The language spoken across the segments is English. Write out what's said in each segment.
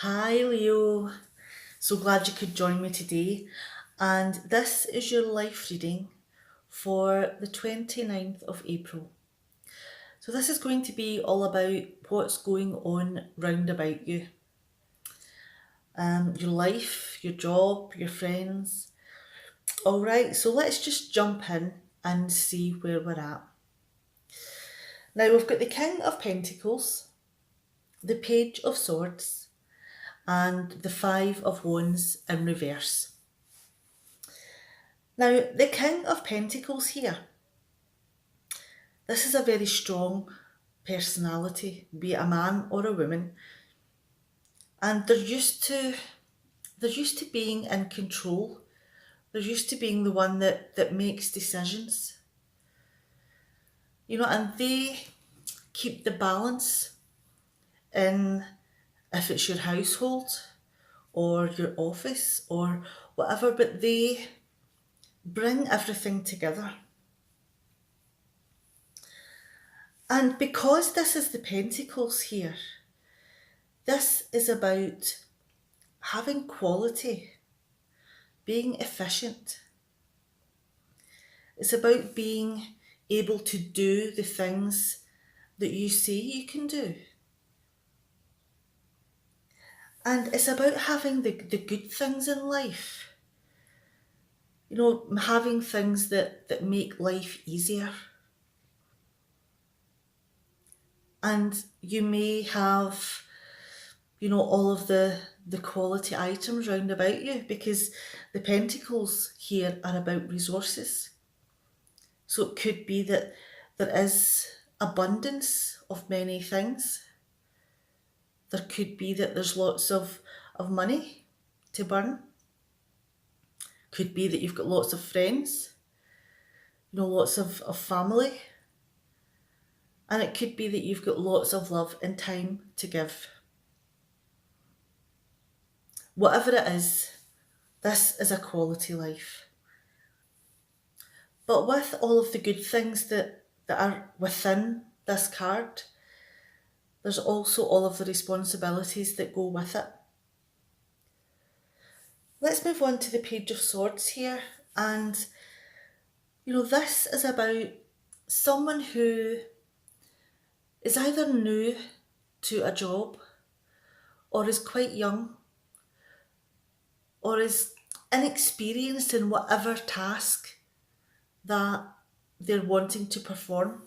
Hi Leo, so glad you could join me today. And this is your life reading for the 29th of April. So, this is going to be all about what's going on round about you, your life, your job, your friends. All right, so let's just jump in and see where we're at. Now, we've got the King of Pentacles, the Page of Swords, and the Five of Wands in reverse. Now, the King of Pentacles here, this is a very strong personality, be it a man or a woman, and they're used to being in control. They're used to being the one that makes decisions. And they keep the balance in, if it's your household or your office or whatever, but they bring everything together. And because this is the Pentacles here, this is about having quality, being efficient. It's about being able to do the things that you say you can do. And it's about having the good things in life. Having things that make life easier. And you may have, all of the quality items round about you, because the Pentacles here are about resources. So it could be that there is abundance of many things. There could be that there's lots of money to burn. Could be that you've got lots of friends, lots of family. And it could be that you've got lots of love and time to give. Whatever it is, this is a quality life. But with all of the good things that are within this card, there's also all of the responsibilities that go with it. Let's move on to the Page of Swords here. And, this is about someone who is either new to a job or is quite young or is inexperienced in whatever task that they're wanting to perform.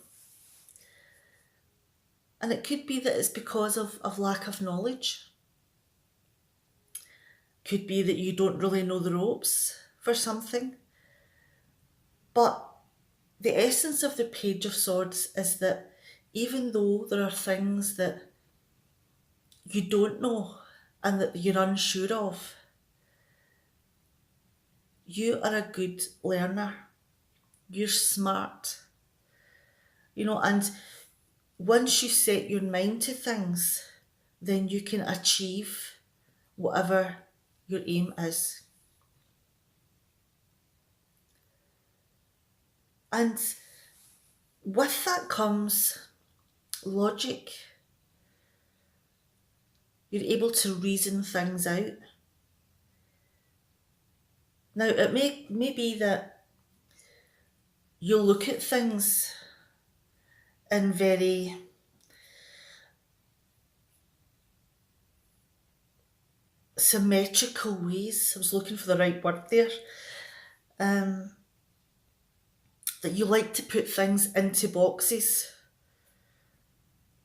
And it could be that it's because of lack of knowledge. Could be that you don't really know the ropes for something. But the essence of the Page of Swords is that even though there are things that you don't know and that you're unsure of, you are a good learner. You're smart. And once you set your mind to things, then you can achieve whatever your aim is. And with that comes logic. You're able to reason things out. Now, it may be that you'll look at things in very symmetrical ways. I was looking for the right word there. That you like to put things into boxes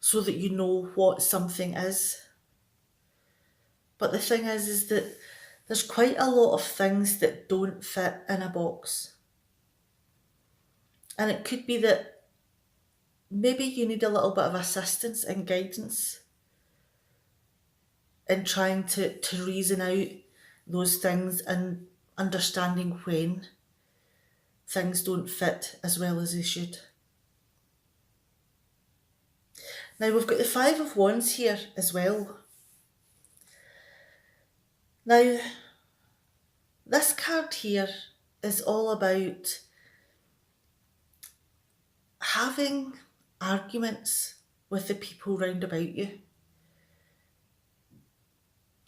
so that you know what something is. But the thing is that there's quite a lot of things that don't fit in a box. And it could be that maybe you need a little bit of assistance and guidance in trying to reason out those things and understanding when things don't fit as well as they should. Now we've got the Five of Wands here as well. Now, this card here is all about having arguments with the people round about you.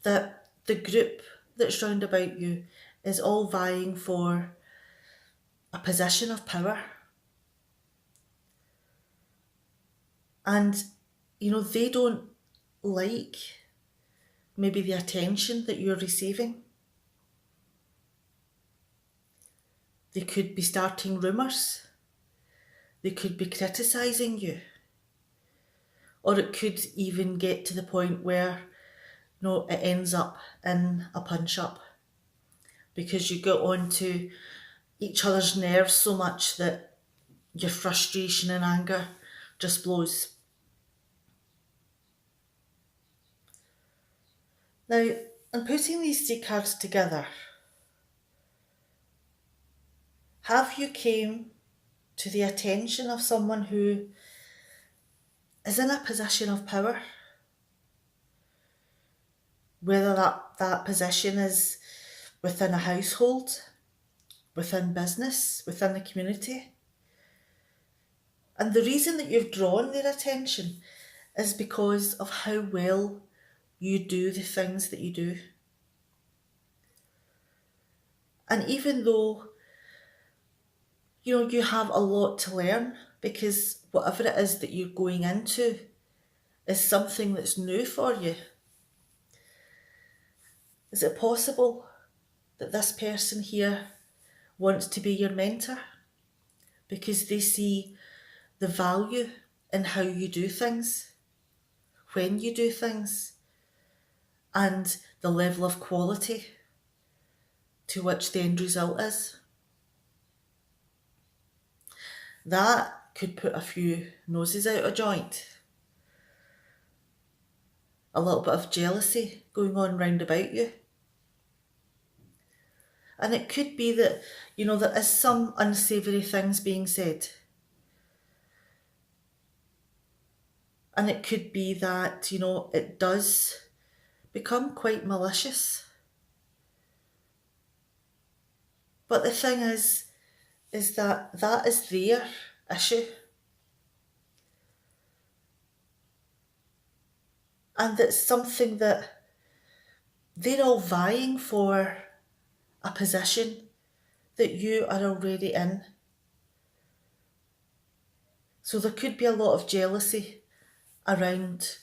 That the group that's round about you is all vying for a position of power. And, they don't like maybe the attention that you're receiving. They could be starting rumours. They could be criticising you. Or it could even get to the point where, it ends up in a punch-up. Because you get onto each other's nerves so much that your frustration and anger just blows. Now, in putting these three cards together, have you came to the attention of someone who is in a position of power? Whether that position is within a household, within business, within the community. And the reason that you've drawn their attention is because of how well you do the things that you do. And even though, you have a lot to learn, because whatever it is that you're going into is something that's new for you. Is it possible that this person here wants to be your mentor because they see the value in how you do things, when you do things, and the level of quality to which the end result is? That could put a few noses out of joint. A little bit of jealousy going on round about you. And it could be that, there is some unsavoury things being said. And it could be that, it does become quite malicious. But the thing is that is their issue. And it's something that they're all vying for a position that you are already in. So there could be a lot of jealousy around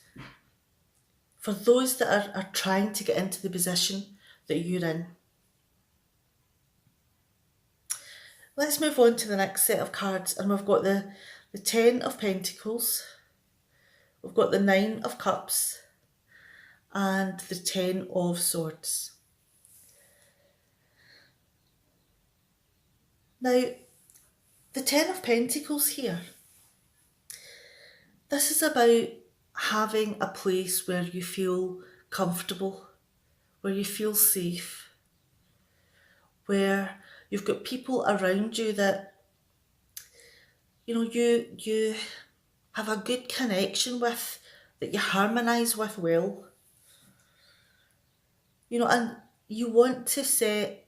for those that are trying to get into the position that you're in. Let's move on to the next set of cards, and we've got the Ten of Pentacles, we've got the Nine of Cups, and the Ten of Swords. Now, the Ten of Pentacles here, this is about having a place where you feel comfortable, where you feel safe, where you've got people around you that, you have a good connection with, that you harmonise with well. And you want to set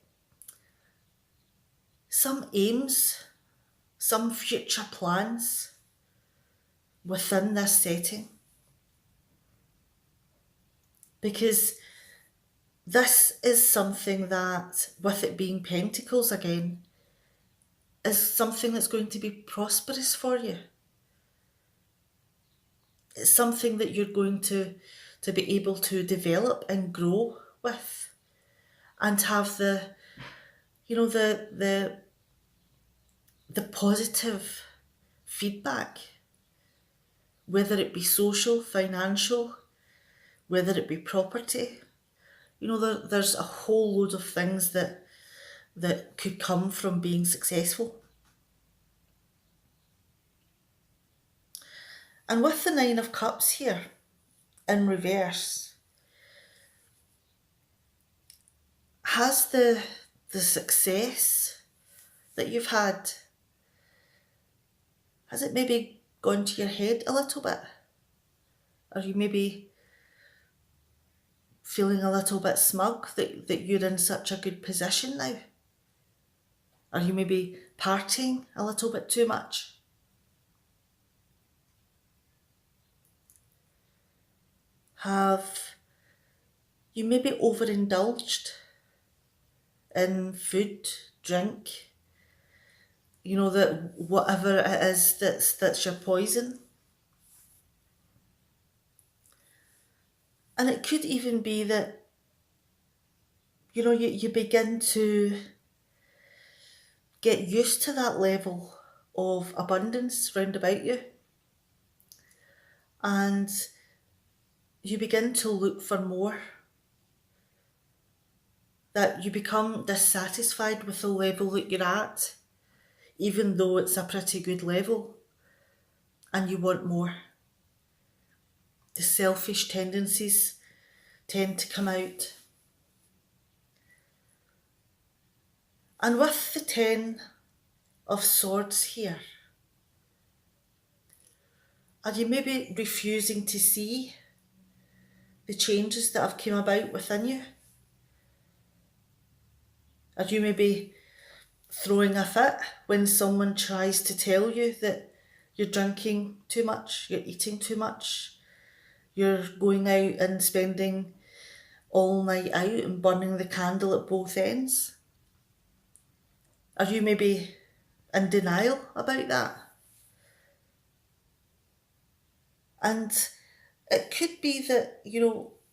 some aims, some future plans within this setting. Because this is something that, with it being Pentacles again, is something that's going to be prosperous for you. It's something that you're going to be able to develop and grow with, and have the positive feedback, whether it be social, financial, whether it be property. There's a whole load of things that could come from being successful. And with the Nine of Cups here in reverse, has the success that you've had, has it maybe gone to your head a little bit? Are you maybe feeling a little bit smug that you're in such a good position now? Are you maybe partying a little bit too much? Have you maybe overindulged in food, drink, that whatever it is that's your poison? And it could even be that, you begin to get used to that level of abundance round about you. And you begin to look for more. That you become dissatisfied with the level that you're at, even though it's a pretty good level, and you want more. The selfish tendencies tend to come out. And with the Ten of Swords here, are you maybe refusing to see the changes that have come about within you? Are you maybe throwing a fit when someone tries to tell you that you're drinking too much, you're eating too much, you're going out and spending all night out and burning the candle at both ends? Are you maybe in denial about that? And it could be that,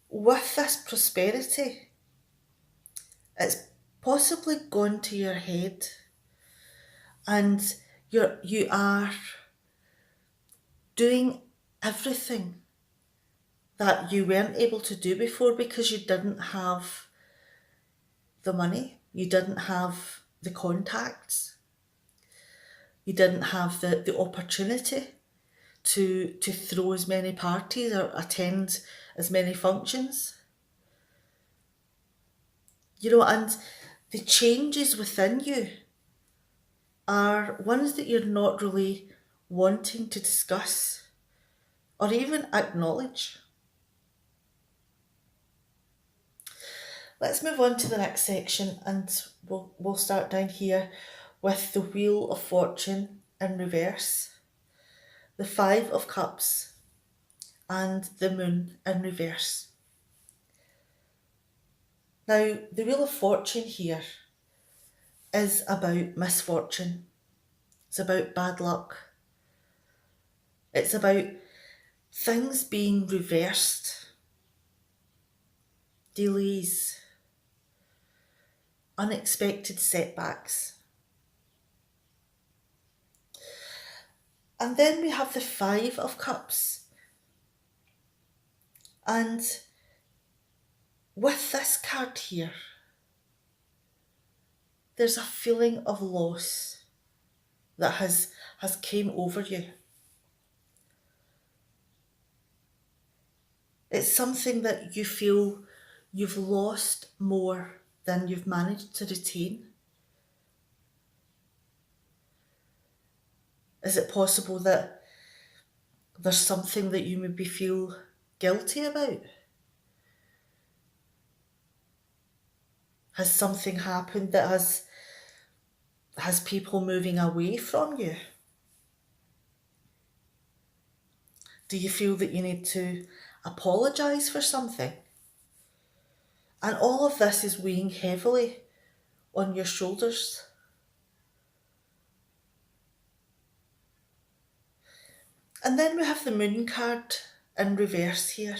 with this prosperity, it's possibly gone to your head and you are doing everything that you weren't able to do before because you didn't have the money, you didn't have the contacts, you didn't have the opportunity to throw as many parties or attend as many functions. And the changes within you are ones that you're not really wanting to discuss or even acknowledge. Let's move on to the next section, and we'll start down here with the Wheel of Fortune in reverse, the Five of Cups, and the Moon in reverse. Now, the Wheel of Fortune here is about misfortune. It's about bad luck. It's about things being reversed, delays, unexpected setbacks. And then we have the Five of Cups. And with this card here, there's a feeling of loss that has came over you. It's something that you feel you've lost more than you've managed to retain. Is it possible that there's something that you maybe feel guilty about? Has something happened that has people moving away from you? Do you feel that you need to apologise for something? And all of this is weighing heavily on your shoulders. And then we have the Moon card in reverse here.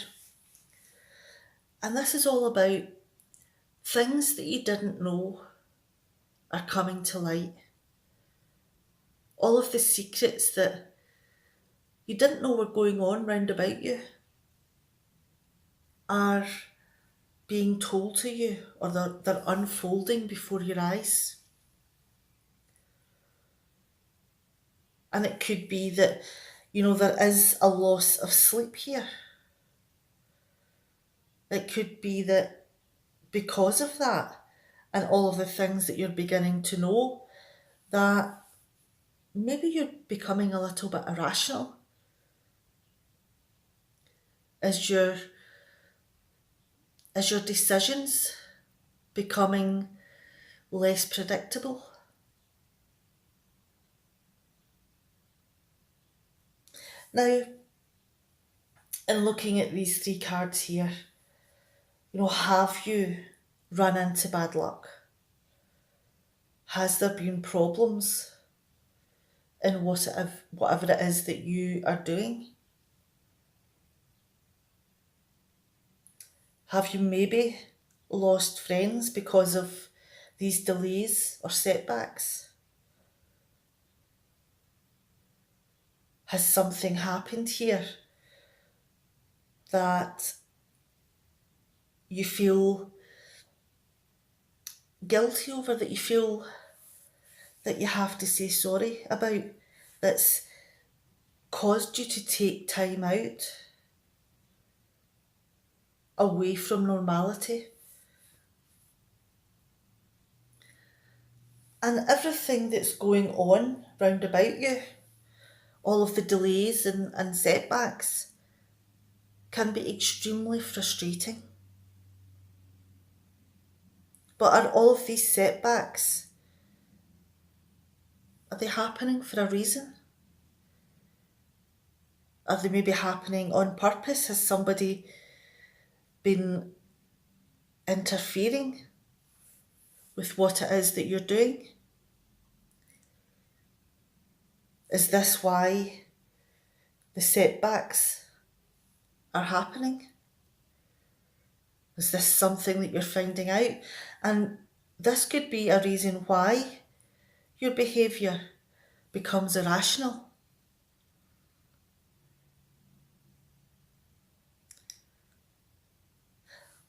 And this is all about things that you didn't know are coming to light. All of the secrets that you didn't know were going on round about you are being told to you, or they're unfolding before your eyes. And it could be that, There is a loss of sleep here. It could be that because of that and all of the things that you're beginning to know, that maybe you're becoming a little bit irrational. Is your decisions becoming less predictable? Now, in looking at these three cards here, have you run into bad luck? Has there been problems in whatever it is that you are doing? Have you maybe lost friends because of these delays or setbacks? Has something happened here that you feel guilty over, that you feel that you have to say sorry about, that's caused you to take time out away from normality? And everything that's going on round about you, all of the delays and setbacks, can be extremely frustrating. But are all of these setbacks, are they happening for a reason? Are they maybe happening on purpose? Has somebody been interfering with what it is that you're doing? Is this why the setbacks are happening? Is this something that you're finding out? And this could be a reason why your behaviour becomes irrational.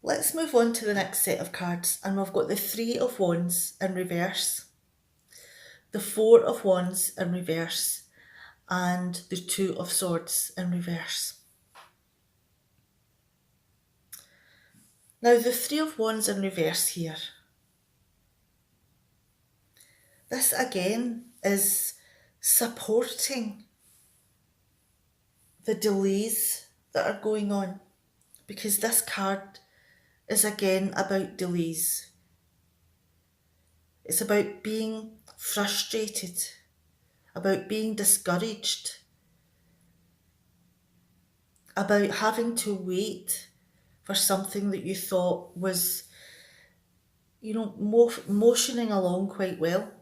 Let's move on to the next set of cards, and we've got the Three of Wands in reverse, the Four of Wands in reverse, and the Two of Swords in reverse. Now, the Three of Wands in reverse here, this again is supporting the delays that are going on, because this card is again about delays. It's about being frustrated, about being discouraged, about having to wait for something that you thought was, motioning along quite well.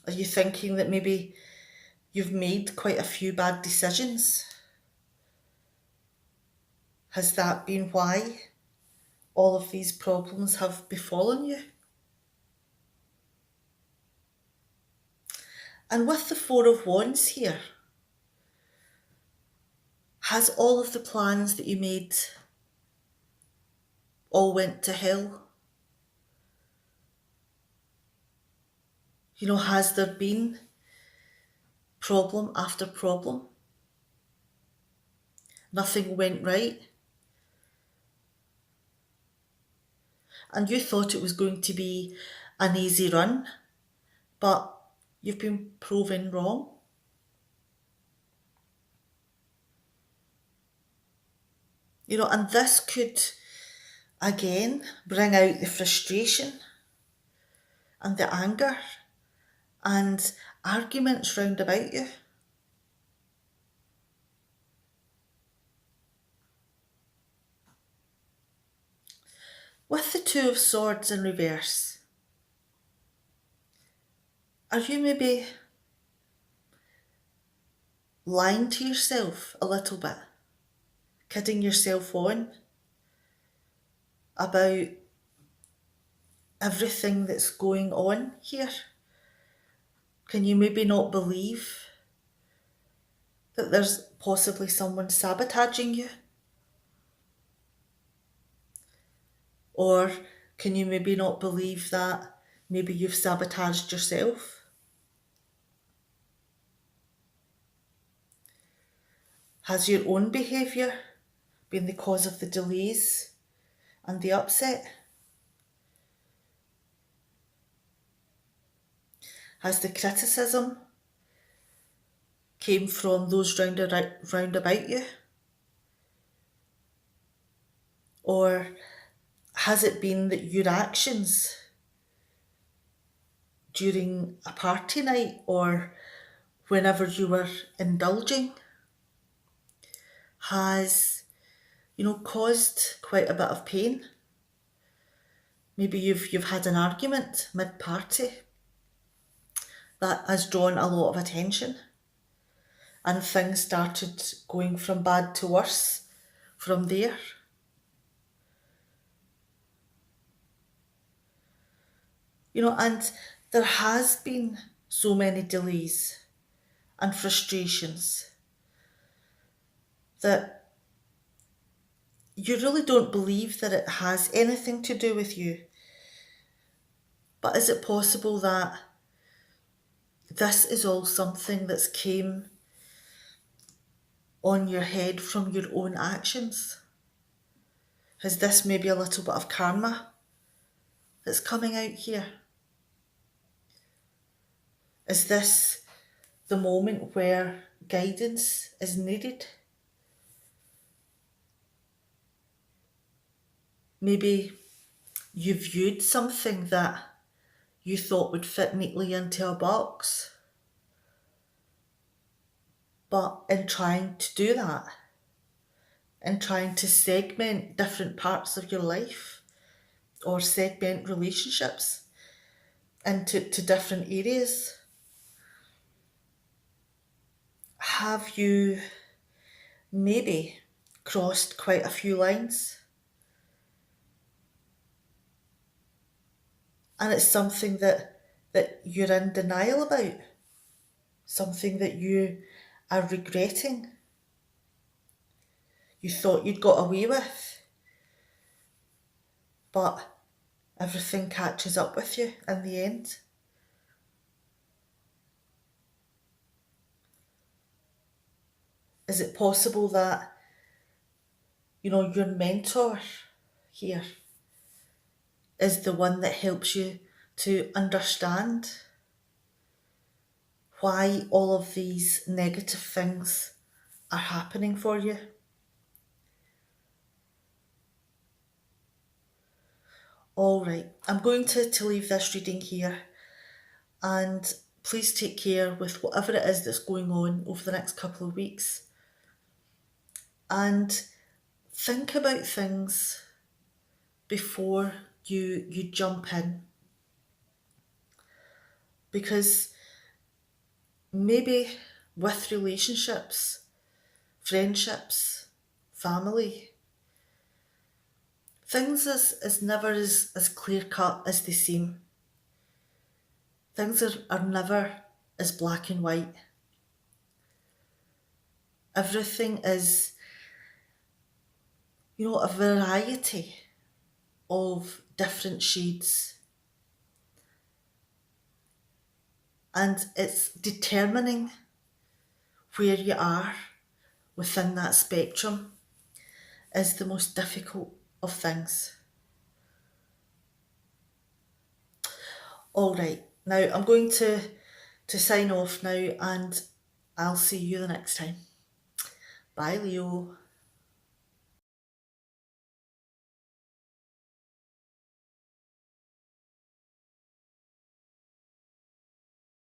Are you thinking that maybe you've made quite a few bad decisions? Has that been why all of these problems have befallen you? And with the Four of Wands here, has all of the plans that you made all went to hell? Has there been problem after problem? Nothing went right? And you thought it was going to be an easy run, but you've been proven wrong. And this could again bring out the frustration and the anger and arguments round about you. With the Two of Swords in reverse, are you maybe lying to yourself a little bit? Kidding yourself on about everything that's going on here? Can you maybe not believe that there's possibly someone sabotaging you? Or can you maybe not believe that maybe you've sabotaged yourself? Has your own behaviour been the cause of the delays and the upset? Has the criticism came from those round about you? Or has it been that your actions during a party night or whenever you were indulging has, caused quite a bit of pain? Maybe you've had an argument mid-party that has drawn a lot of attention and things started going from bad to worse from there. And there has been so many delays and frustrations that you really don't believe that it has anything to do with you. But is it possible that this is all something that's came on your head from your own actions? Is this maybe a little bit of karma that's coming out here? Is this the moment where guidance is needed? Maybe you viewed something that you thought would fit neatly into a box, but in trying to do that, in trying to segment different parts of your life or segment relationships into different areas, have you maybe crossed quite a few lines? And it's something that you're in denial about, something that you are regretting, you thought you'd got away with, but everything catches up with you in the end. Is it possible that, your mentor here is the one that helps you to understand why all of these negative things are happening for you? All right, I'm going to leave this reading here, and please take care with whatever it is that's going on over the next couple of weeks. And think about things before you jump in. Because maybe with relationships, friendships, family, things is never as clear cut as they seem. Things are never as black and white. Everything is, a variety of different shades. And it's determining where you are within that spectrum is the most difficult of things. All right, now I'm going to sign off now, and I'll see you the next time. Bye, Leo.